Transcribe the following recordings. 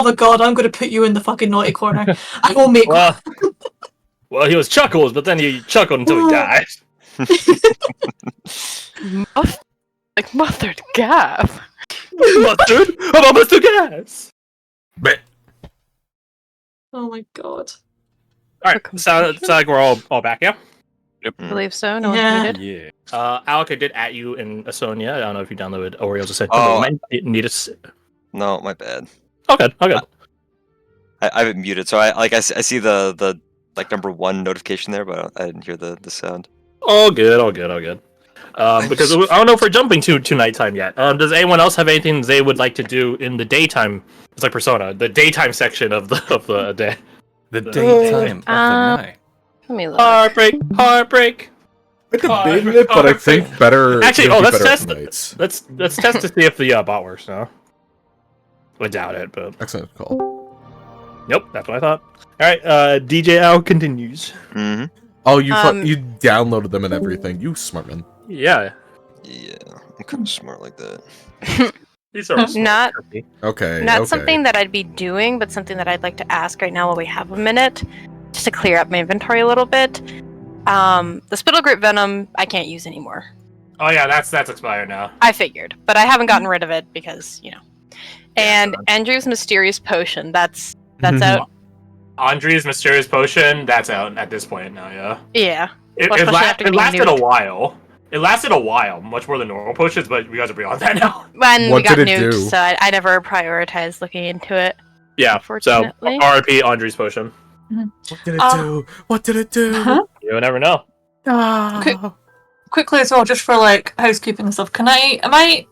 Oh god, I'm gonna put you in the fucking naughty corner. I will make Well, he was Chuckles, but then he chuckled until he died. Like mustard gas. Mustard? About mustard gas! But Oh my god. Alright, so it's like we're all back, yeah? I believe so. No Yeah. one's muted. Yeah. Alec, I did at you in Asonia. I don't know if you downloaded Oreos Ascension. Oh. But you might need a... No, my bad. Okay, okay. I have it muted, so I see the like number 1 notification there, but I didn't hear the sound. All good. Because I don't know if we're jumping to nighttime yet. Does anyone else have anything they would like to do in the daytime? It's like Persona, the daytime section of the day. the daytime of the night. Let me look. Heartbreak. I debated it, but I think better. Actually, it'd be let's better test at it. nights. Let's test to see if the bot works now. I doubt it, but Excellent call. nope, that's what I thought. All right, DJ Al continues. Mm-hmm. Oh, you you downloaded them and everything. You smart man. Yeah, Yeah, I'm kind of smart like that. these are Not- Okay. Not okay. something that I'd be doing, but something that I'd like to ask right now while we have a minute, just to clear up my inventory a little bit. The Spittle Grip Venom I can't use anymore. Oh yeah, that's expired now. I figured, but I haven't gotten rid of it because, you know. And Andrew's Mysterious Potion, that's out. Andre's Mysterious Potion, that's out at this point now. Yeah. Yeah. It, Well, it, especially after it being lasted nuked. a while. It lasted a while, much more than normal potions, but you guys are beyond that now. When What we got did it nuked, do? so I never prioritized looking into it. Yeah. So Unfortunately. RP Andre's Potion. What did it do? What did it do? Huh? You never know. Ah. Quickly as well, just for like housekeeping and stuff. Am I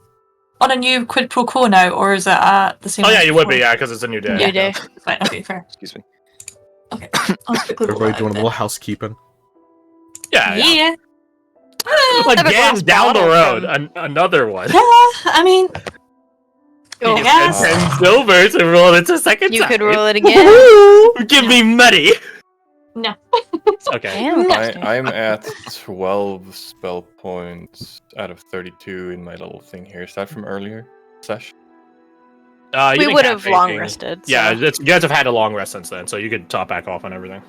on a new quid pro quo now, or is it at the same? Oh yeah, as you would be, before? yeah, because it's a new day. New day. Fine, okay, fair. Excuse me. Okay, I'll just quickly roll Everybody that doing a then. little housekeeping. Yeah. Yeah. Again, down the road, another one. Yeah, I mean, Oh, yes. And silver to roll it a second You time. could roll it again. Give me money. No. Okay. Damn, I'm at 12 spell points out of 32 in my little thing here. Is that from earlier session? You we didn't would cast have long anything. rested. So. Yeah, you guys have had a long rest since then, so you could top back off on everything.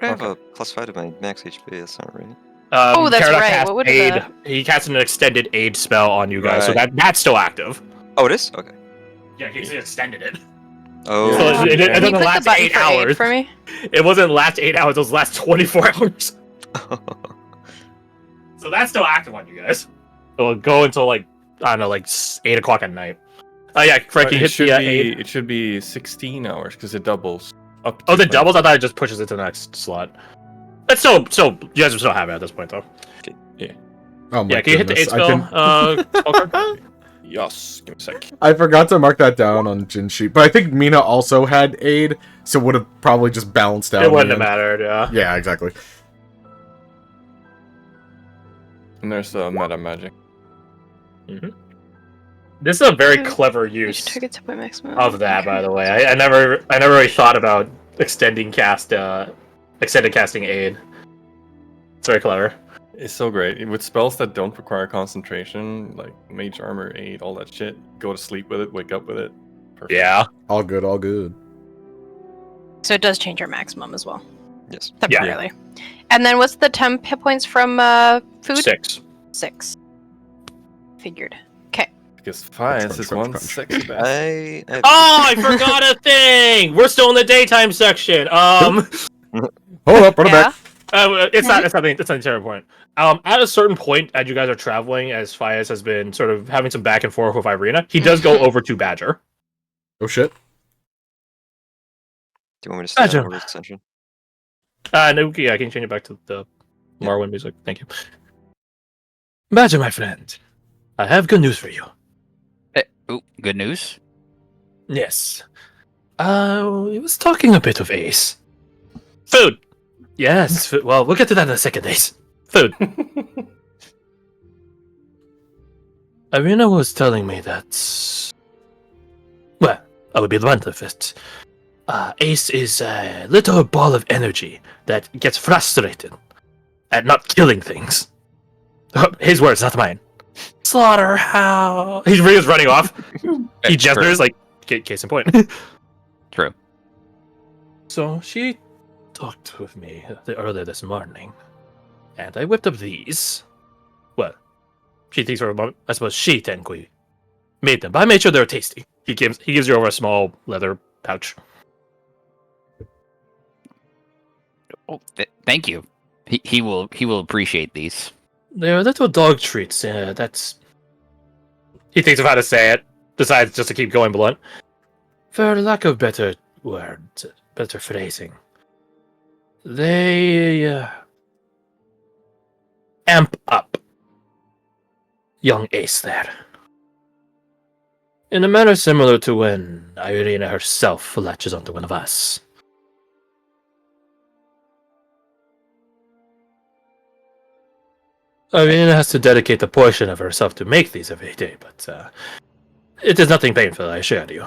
I have a +5 to my max HP. That's not right. Oh, that's Paradox right. cast What would aid. the- He cast an extended aid spell on you guys, so Right. that's still active. Oh, it is. Okay. Yeah, he extended it. Oh. So it Can you doesn't click the last button 8 for aid hours. for me? It wasn't last 8 hours, it was last 24 hours. So that's still active on you guys. It'll go until like, I don't know, like 8 o'clock at night. Oh yeah, Frankie hit the aid. It should be 16 hours because it doubles. Up Oh, to the 20. doubles? I thought it just pushes it to the next slot. That's so you guys will still have it at this point, though. Oh my Yeah, can you hit the aid goodness. spell? Falkar? Yes. Give me a sec. I forgot to mark that down on Jin sheet, but I think Mina also had aid, so would have probably just balanced out. It in the wouldn't have end. mattered, yeah. Yeah, exactly. And there's the meta magic. This is a very clever Which use target to my maximum. of that, by the way. I never really thought about extended casting aid. It's very clever. It's so great. With spells that don't require concentration, like Mage Armor, Aid, all that shit, go to sleep with it, wake up with it. Perfect. Yeah. All good, all good. So it does change your maximum as well, Yes. temporarily. And then what's the temp hit points from food? 6. 6. Figured. Because Fias is crunch, one crunch. sexy bastard. I Oh, I forgot a thing! We're still in the daytime section. Hold up, run it Yeah. back. It's not a terrible point. At a certain point, as you guys are traveling, as Fias has been sort of having some back and forth with Irina, he does go over to Badger. Oh shit. Do you want me to stay Gotcha. on Order's Ascension? No, yeah, I can change it back to the Marwin music. Thank you. Badger, my friend, I have good news for you. Ooh, good news. Yes. I was talking a bit of Ace. Food! Yes, well, we'll get to that in a second, Ace. Food. Irina was telling me that... Well, I would be blunt with it. Ace is a little ball of energy that gets frustrated at not killing things. His words, not mine. Slaughterhouse. He's running off. He gestures like case in point. True. So she talked with me earlier this morning, and I whipped up these. Well, she thinks for a moment. I suppose she technically made them, but I made sure they were tasty. He gives you over a small leather pouch. Oh, thank you. He will appreciate these. They're little dog treats. That's. He thinks of how to say it. Decides just to keep going blunt. For lack of better words, better phrasing, they amp up young Ace there. In a manner similar to when Irina herself latches onto one of us. Irina has to dedicate a portion of herself to make these every day, but it is nothing painful, I assure you.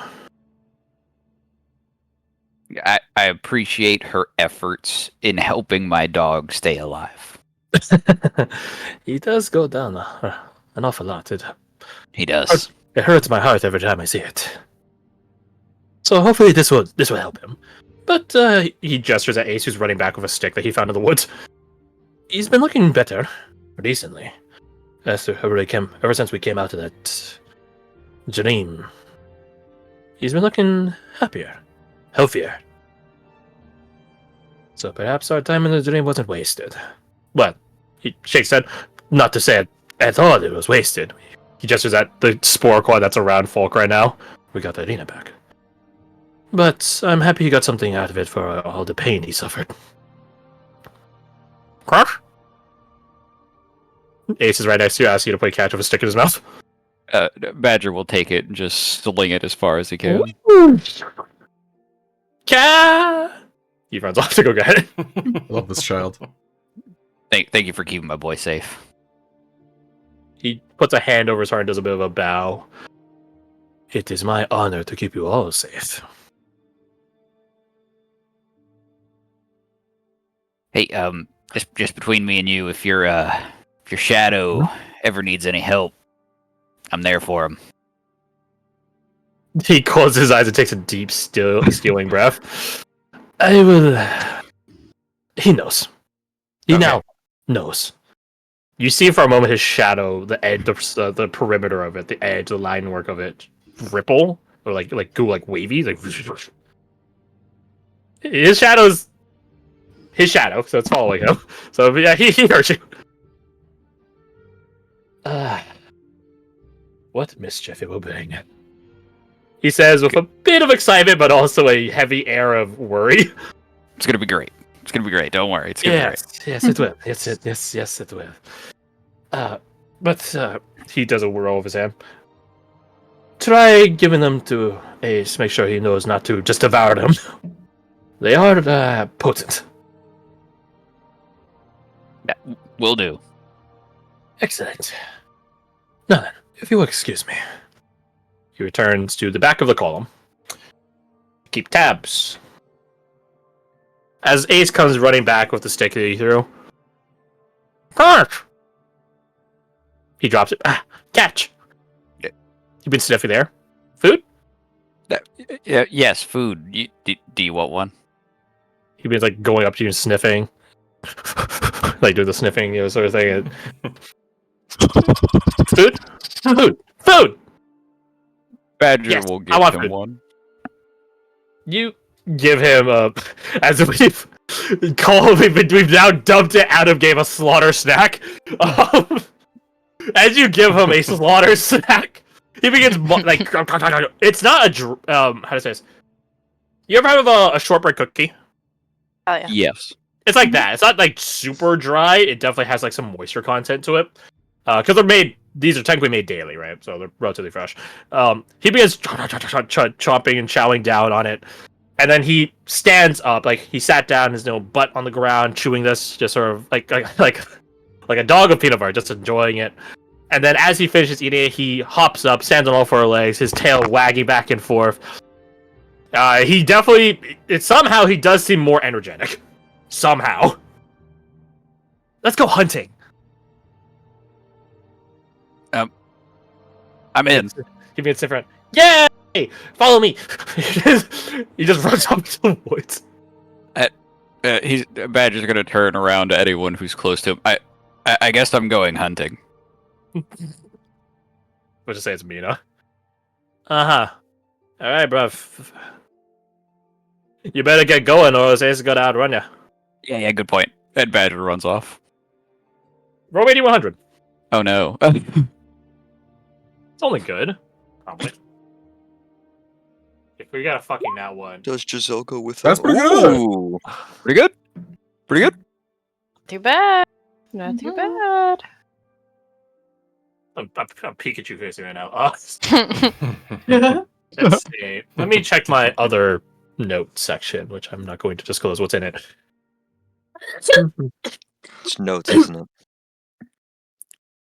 I appreciate her efforts in helping my dog stay alive. He does go down an awful lot. He does. It hurts my heart every time I see it. So hopefully this will help him. But he gestures at Ace, who's running back with a stick that he found in the woods. He's been looking better recently. Ever since we came out of that dream, he's been looking happier, healthier. So perhaps our time in the dream wasn't wasted. Well, he shakes his head, not to say at all it was wasted. He gestures at the spore quad that's around Folk right now. We got Irina back. But I'm happy he got something out of it for all the pain he suffered. Crush? Ace is right next to you, asking you to play catch with a stick in his mouth. Badger will take it and just sling it as far as he can. He runs off to go get it. I love this child. Thank you for keeping my boy safe. He puts a hand over his heart and does a bit of a bow. It is my honor to keep you all safe. Hey, just between me and you, if your shadow ever needs any help, I'm there for him. He closes his eyes and takes a deep, stealing breath. I will. He knows. He now knows. You see for a moment his shadow, the edge, the perimeter of it, the edge, the line work of it, ripple or like go like wavy, like his shadow's his shadow, so it's following him. So yeah, he hurt you. What mischief it will bring. He says with a bit of excitement, but also a heavy air of worry. It's gonna be great. It's gonna be great. Don't worry. It's gonna be great. Yes, it will. Yes, it will. But he does a whirl of his hand. Try giving them to Ace. Make sure he knows not to just devour them. They are potent. Will do. Excellent. Now then, if you will excuse me. He returns to the back of the column. Keep tabs. As Ace comes running back with the stick that he threw. Catch! He drops it. Catch! You've been sniffing there. Food? Yes, food. Do you want one? He been like going up to you and sniffing. Like doing the sniffing, sort of thing. Food? Food! Badger Yes, will I give want him food. one. You give him as we've now dumped it out of game a slaughter snack. As you give him a slaughter snack, he begins like it's not a how to say this. You ever have a shortbread cookie? Oh yeah. Yes. It's like that. It's not like super dry. It definitely has like some moisture content to it. Because these are technically made daily, right? So they're relatively fresh. He begins chomping and chowing down on it. And then he stands up, like he sat down, his butt on the ground, chewing this, just sort of like a dog of peanut butter, just enjoying it. And then as he finishes eating it, he hops up, stands on all four legs, his tail wagging back and forth. He somehow he does seem more energetic. Somehow. Let's go hunting. I'm in. Give me a different. Yay! Hey, follow me. He just runs up to the woods. Badger's gonna turn around to anyone who's close to him. I guess I'm going hunting. We'll just say it's Mina. Uh-huh. Alright, bruv. You better get going or else Ace is gonna outrun ya. Yeah, good point. And Badger runs off. Roll 8100. Oh no. It's only good. Probably. If we got a fucking nat one. Does Giselle go with That's him? pretty good. Ooh. Pretty good. Pretty good. Too bad. Not too bad. I'm Pikachu facing right now. Let's see. Let me check my other note section, which I'm not going to disclose what's in it. It's notes, isn't it?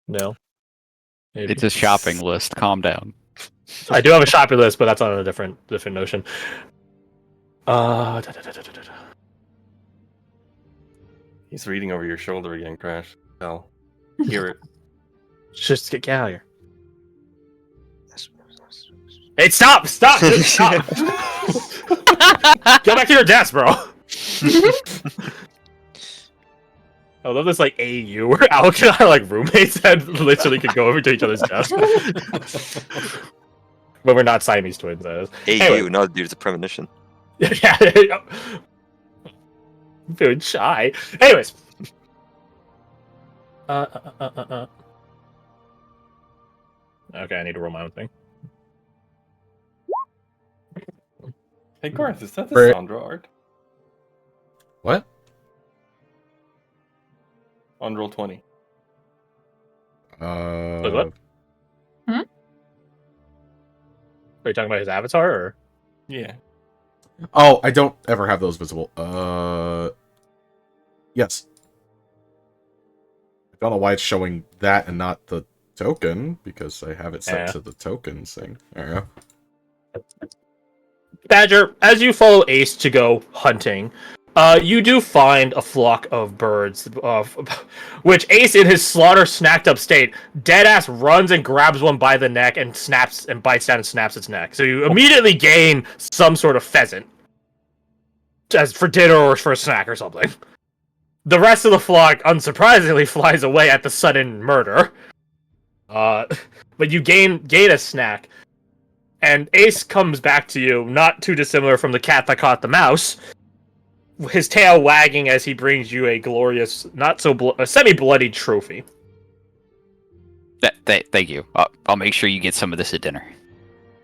No. Maybe. It's a shopping list. Calm down. I do have a shopping list, but that's on a different notion. He's reading over your shoulder again, Crash. Hell. Hear it. Just get out of here. Hey, stop! Stop! Just stop! Go back to your desk, bro! I love this, like, AU where Alec and I are, like, roommates and literally could go over to each other's desk. But we're not Siamese twins, that is. Hey, Anyway. you. No, dude, it's a premonition. Yeah. I'm feeling shy. Anyways. Okay, I need to roll my own thing. Hey, Garth, is that the Right. Sandra art? What? On roll 20. what? Hmm? Are you talking about his avatar, or? Yeah. Oh, I don't ever have those visible. Yes. I don't know why it's showing that and not the token, because I have it set Yeah. to the tokens thing. There you go. Badger, as you follow Ace to go hunting, you do find a flock of birds, which Ace, in his snacked up state, deadass runs and grabs one by the neck and snaps and bites down and snaps its neck. So you immediately gain some sort of pheasant, as for dinner or for a snack or something. The rest of the flock, unsurprisingly, flies away at the sudden murder. But you gain a snack. And Ace comes back to you, not too dissimilar from the cat that caught the mouse, his tail wagging as he brings you a glorious, a semi-bloodied trophy. Thank you. I'll make sure you get some of this at dinner.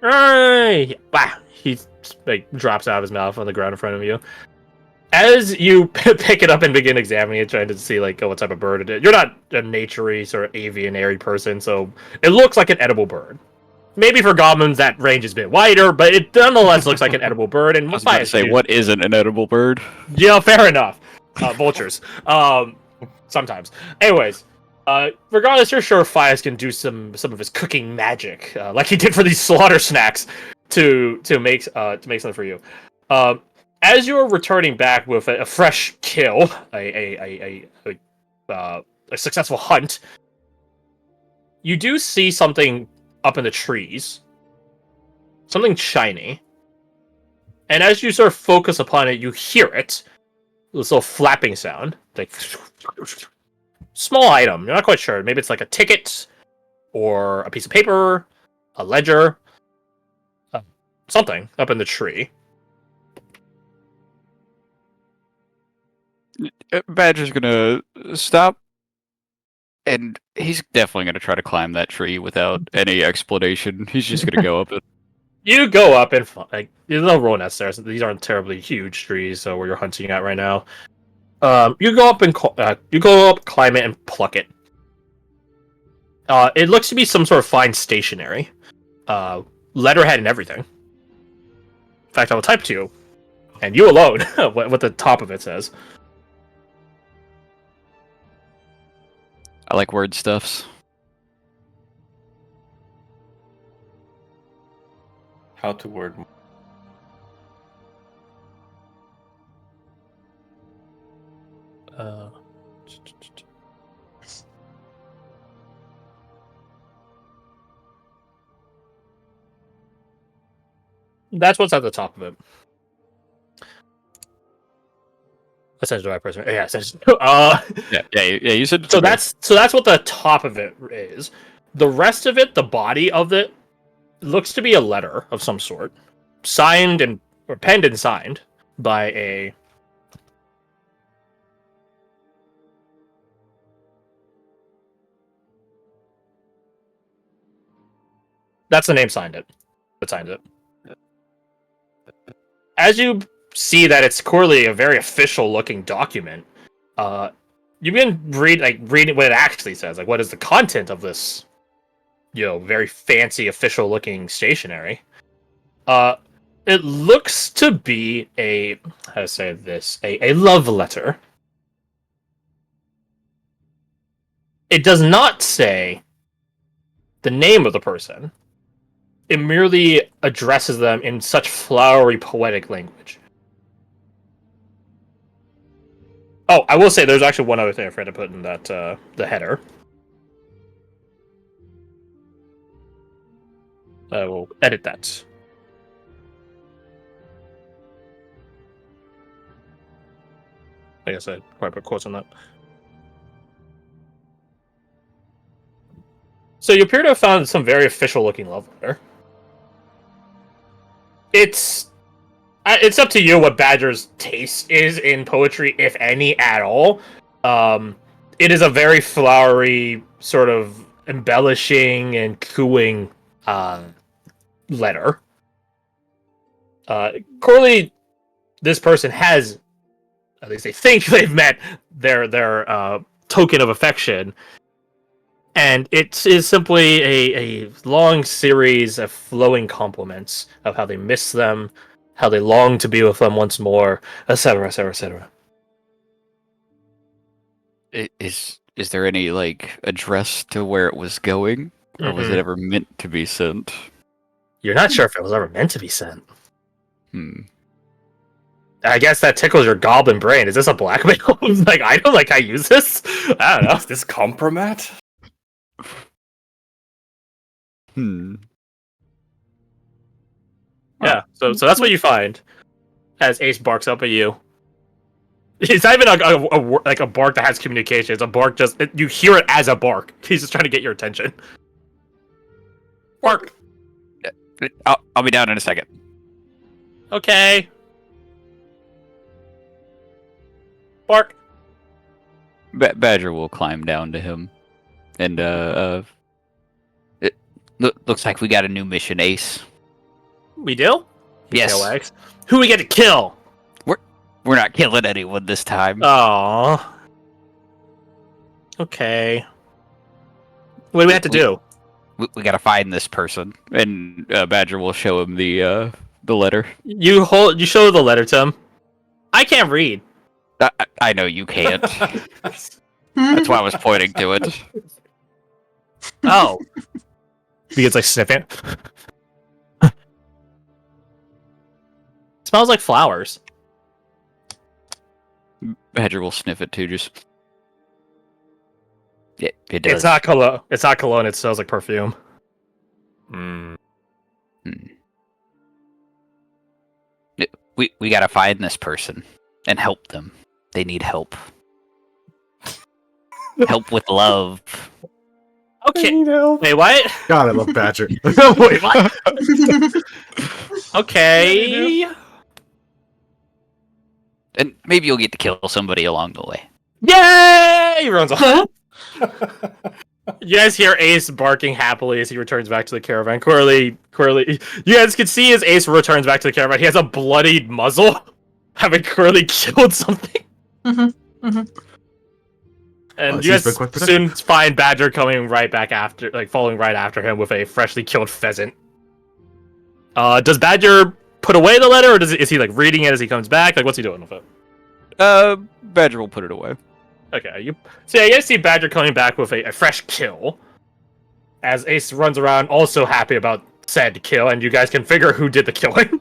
Hey! Wow! He drops out of his mouth on the ground in front of you. As you pick it up and begin examining it, trying to see what type of bird it is. You're not a naturey sort of avianary person, so it looks like an edible bird. Maybe for goblins that range is a bit wider, but it nonetheless looks like an edible bird. And I was about to say, what isn't an edible bird? Yeah, fair enough. Vultures. Sometimes. Anyways, regardless, you're sure Fias can do some of his cooking magic, like he did for these slaughter snacks, to make something for you. As you're returning back with a fresh kill, a successful hunt, you do see something up in the trees. Something shiny. And as you sort of focus upon it, you hear it. This little flapping sound. Like small item. You're not quite sure. Maybe it's like a ticket or a piece of paper, a ledger, something up in the tree. Badger's gonna stop, and he's definitely gonna try to climb that tree without any explanation. He's just gonna go up it. You go up and there's no roll necessary. So these aren't terribly huge trees, so where you're hunting at right now. You go up and climb it and pluck it. It looks to be some sort of fine stationery, letterhead and everything. In fact, I will type to you, and you alone, what the top of it says. I like word stuffs. How to word. That's what's at the top of it. Essentially, the right person. Yeah, essentially. Yeah. You said So that's what the top of it is. The rest of it, the body of it, looks to be a letter of some sort, signed or penned and signed by a. That's the name signed it. That signed it. As you see that it's clearly a very official-looking document, you can reading what it actually says. Like, what is the content of this? Very fancy, official-looking stationery. It looks to be a love letter. It does not say the name of the person. It merely addresses them in such flowery, poetic language. Oh, I will say there's actually one other thing I forgot to put in that the header. I will edit that. I guess I'd probably put quotes on that. So you appear to have found some very official-looking love letter. It's up to you what Badger's taste is in poetry, if any at all. It is a very flowery, sort of embellishing and cooing letter. Clearly, this person has, at least they think they've met their token of affection. And it is simply a long series of flowing compliments of how they miss them, how they long to be with them once more, etc., etc., etc. Is there any address to where it was going, or was it ever meant to be sent? You're not sure if it was ever meant to be sent. I I guess that tickles your goblin brain. Is this a blackmail? I don't like I use this. I don't know. Is this compromat? Yeah. So that's what you find as Ace barks up at you. It's not even a bark that has communication. It's a bark you hear it as a bark. He's just trying to get your attention. Bark. I'll be down in a second. Okay. Bark. Badger will climb down to him, and it looks like we got a new mission, Ace. We do? Yes. Tailwags. Who we get to kill? We're not killing anyone this time. Oh. Okay. What do we have to do? We gotta find this person, and Badger will show him the letter. You show the letter to him. I can't read. I know you can't. That's why I was pointing to it. Oh. Because I sniff it. Smells like flowers. Badger will sniff it too. Just it does. It's not cologne. It's not cologne. It smells like perfume. We gotta find this person and help them. They need help. Help with love. Okay. Wait, what? God, I love Badger. Wait, what? Okay. And maybe you'll get to kill somebody along the way. Yay! He runs off. You guys hear Ace barking happily as he returns back to the caravan. Clearly, you guys can see as Ace returns back to the caravan, he has a bloodied muzzle, having clearly killed something. And you guys soon find Badger coming right back after, following right after him with a freshly killed pheasant. Does Badger put away the letter, or is he reading it as he comes back? What's he doing with it? Badger will put it away. Okay, you guys see Badger coming back with a fresh kill, as Ace runs around also happy about said kill, and you guys can figure who did the killing.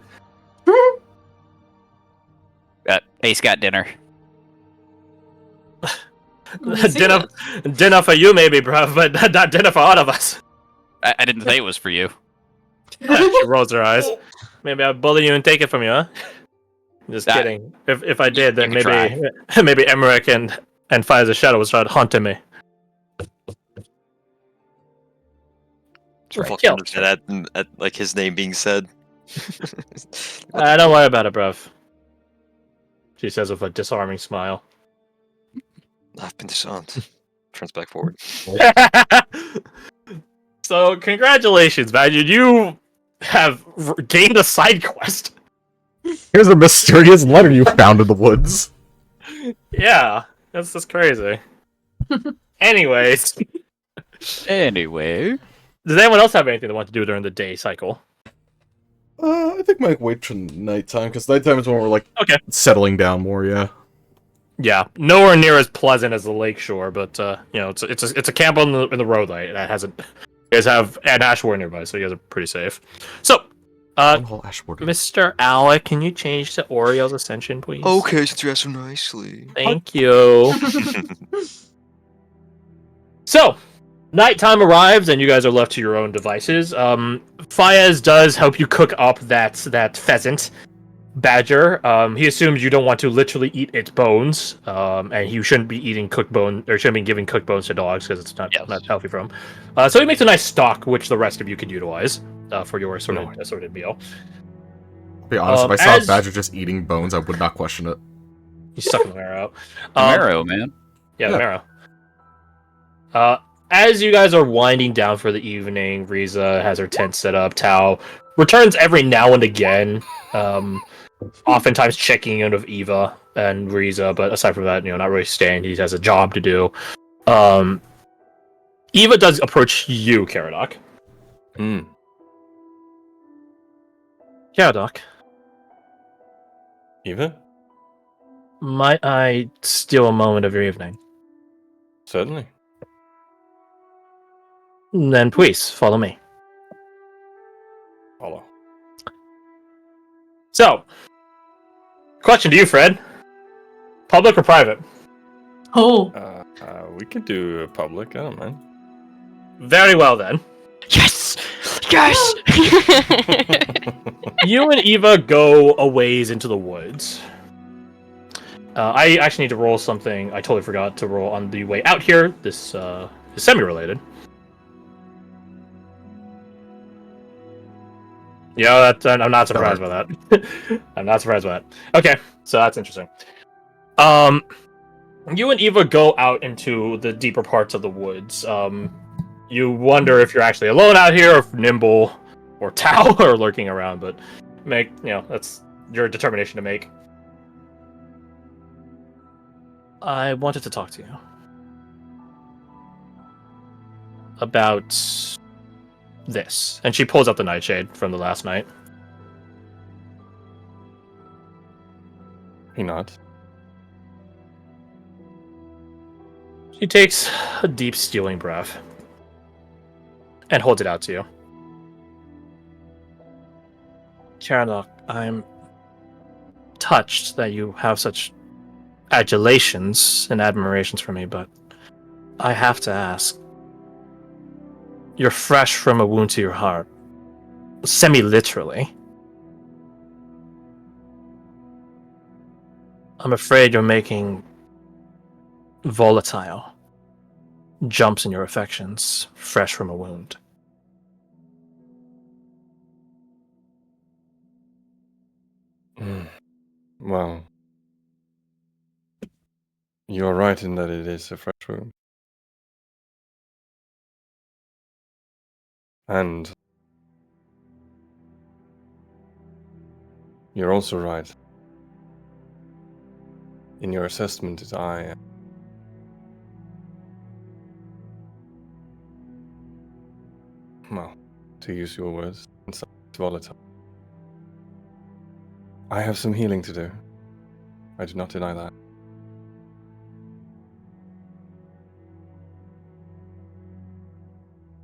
Ace got dinner. Dinner for you maybe, bro, but not dinner for all of us. I didn't say it was for you. She rolls her eyes. maybe I bully you and take it from you, huh? Just That- kidding. If I did, then You can maybe maybe Emmerich and Fire the Shadow would start haunting me. Fucking Kill. at like his name being said. Don't worry about it, bruv. She says with a disarming smile. I've been disarmed. Turns back forward. So, congratulations, Badger. You have gained a side quest. Here's a mysterious letter you found in the woods. Yeah, that's just crazy. Anyways, Anyway, does anyone else have anything they want to do during the day cycle? I think might wait till nighttime, because nighttime is when we're, like, Okay. settling down more, yeah. Yeah, nowhere near as pleasant as the lakeshore, but you know, it's a camp on the road light that hasn't. You guys have an Ashward nearby, so you guys are pretty safe. So, Ashward. Mr. Alec, can you change to Oriole's Ascension, please? Okay, since you asked so nicely. Thank you. So, nighttime arrives, and you guys are left to your own devices. Fayez does help you cook up that pheasant badger. He assumes you don't want to literally eat its bones, and you shouldn't be eating cooked bone, or shouldn't be giving cooked bones to dogs because it's not healthy for them. So he makes a nice stock, which the rest of you could utilize for your assorted meal. To be honest, if I saw as- a badger just eating bones, I would not question it. He's sucking the marrow out. Marrow, man. Yeah, the Yeah. marrow. As you guys are winding down for the evening, Riza has her tent set up. Tao returns every now and again, oftentimes checking in with Eva and Riza, but aside from that, not really staying. He has a job to do. Eva does approach you, Caradoc. Hmm. Caradoc, Eva? might I steal a moment of your evening? Certainly. Then please, follow me. Follow. So, question to you, Fred. Public or private? Oh, We could do a public, I don't mind. Very well, then. Yes! Yes! You and Eva go a ways into the woods. I actually need to roll something I totally forgot to roll on the way out here. This is semi-related. Yeah, I'm not surprised by that. I'm not surprised by that. Okay, so that's interesting. You and Eva go out into the deeper parts of the woods. You wonder if you're actually alone out here, or if Nimble or Tao are lurking around, but that's your determination to make. I wanted to talk to you about this. And she pulls out the nightshade from the last night. He nods. She takes a deep, stealing breath and holds it out to you. Caradoc, I'm touched that you have such adulations and admirations for me, but I have to ask. You're fresh from a wound to your heart. Semi-literally. I'm afraid you're making volatile jumps in your affections, fresh from a wound. Well, you're right in that it is a fresh wound. And you're also right in your assessment that I am. Well, to use your words, it's volatile. I have some healing to do. I do not deny that.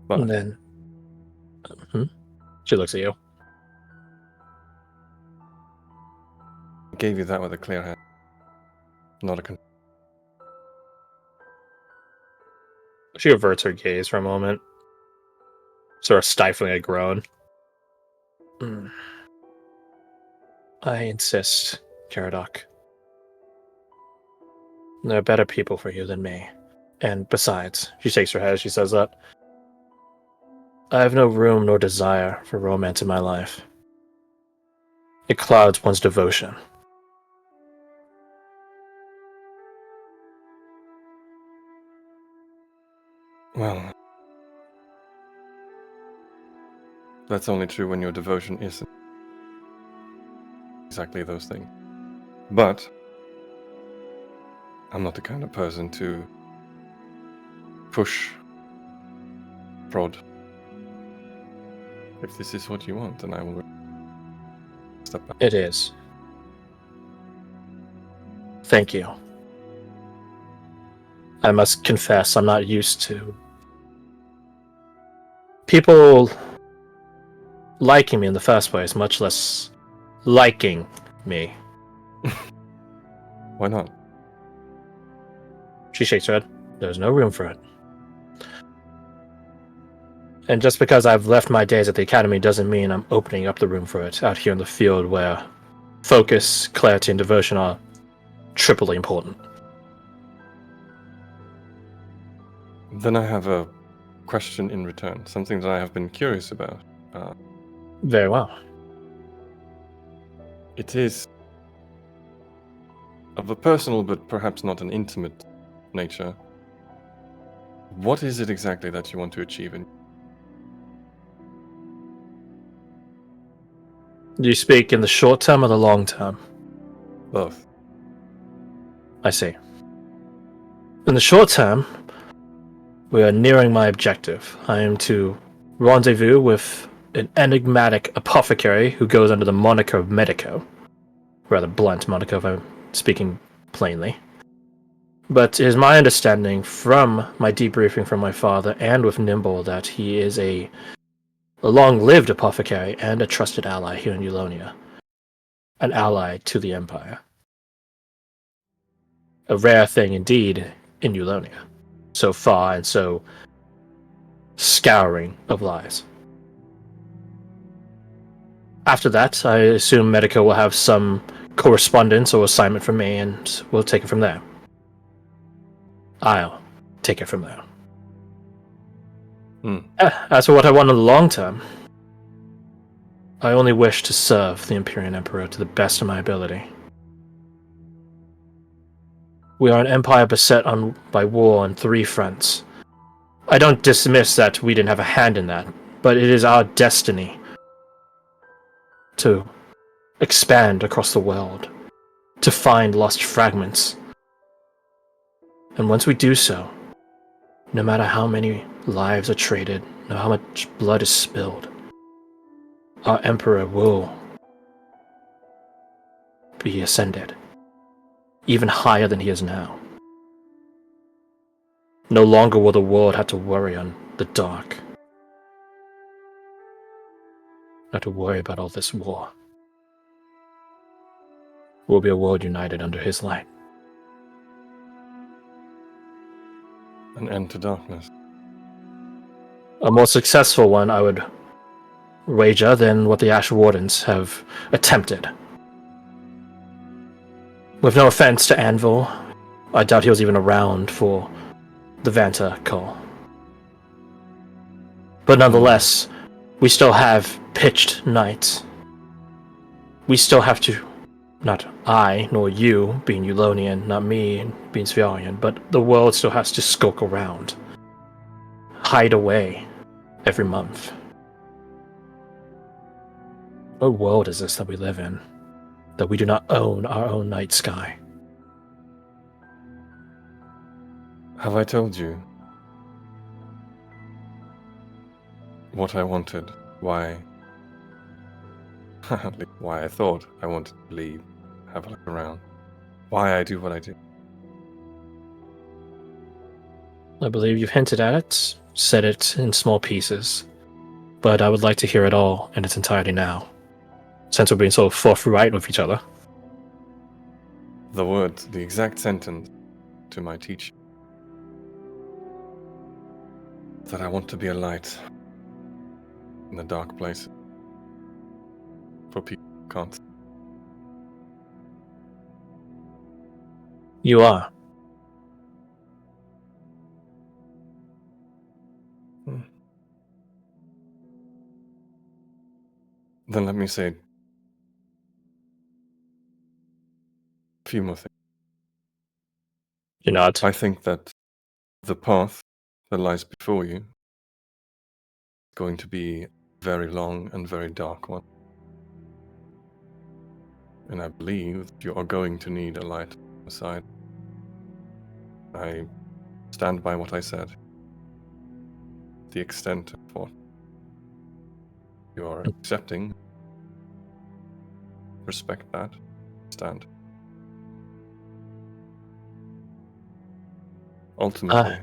But And then she looks at you. I gave you that with a clear head. Not a She averts her gaze for a moment, sort of stifling a groan. I insist, Caradoc. There are better people for you than me. And besides, she shakes her head as she says that. I have no room nor desire for romance in my life. It clouds one's devotion. Well, that's only true when your devotion isn't exactly those things. But I'm not the kind of person to push prod. If this is what you want, then I will step back. It is. Thank you. I must confess, I'm not used to people liking me in the first place, much less liking me. Why not? She shakes her head. There's no room for it. And just because I've left my days at the academy doesn't mean I'm opening up the room for it out here in the field where focus, clarity, and devotion are triply important. Then I have a question in return, something that I have been curious about. Very well. It is of a personal but perhaps not an intimate nature. What is it exactly that you want to achieve in? Do you speak in the short term or the long term? Both. I see. In the short term, we are nearing my objective. I am to rendezvous with an enigmatic apothecary who goes under the moniker of Medico. Rather blunt moniker, if I'm speaking plainly. But it is my understanding from my debriefing from my father and with Nimble that he is a long-lived apothecary and a trusted ally here in Eulonia. An ally to the Empire. A rare thing indeed in Eulonia. So far and so scouring of lies. After that, I assume Medico will have some correspondence or assignment from me, and we'll take it from there. I'll take it from there. As for what I want in the long term, I only wish to serve the Empyrean Emperor to the best of my ability. We are an empire beset by war on 3 fronts. I don't dismiss that we didn't have a hand in that, but it is our destiny to expand across the world, to find lost fragments. And once we do so, no matter how many lives are traded, no matter how much blood is spilled, our Emperor will be ascended, even higher than he is now. No longer will the world have to worry on the dark. Not to worry about all this war. We'll be a world united under his light. An end to darkness. A more successful one, I would wager, than what the Ash Wardens have attempted. With no offense to Anvil, I doubt he was even around for the Vanta call. But nonetheless, we still have pitched nights. We still have to, not I, nor you, being Eulonian, not me, being Sviarian, but the world still has to skulk around. Hide away every month. What world is this that we live in? That we do not own our own night sky? Have I told you what I wanted? Why? Why I thought I wanted to leave, have a look around. Why I do what I do. I believe you've hinted at it, said it in small pieces, but I would like to hear it all in its entirety now, since we're being so forthright with each other. The words, the exact sentence to my teacher. That I want to be a light in the dark places. For people who can't. You are. Then let me say a few more things. You're not. I think that the path that lies before you is going to be a very long and very dark one. And I believe that you are going to need a light on the side. I stand by what I said. The extent of what you are accepting, respect that, stand. Ultimately,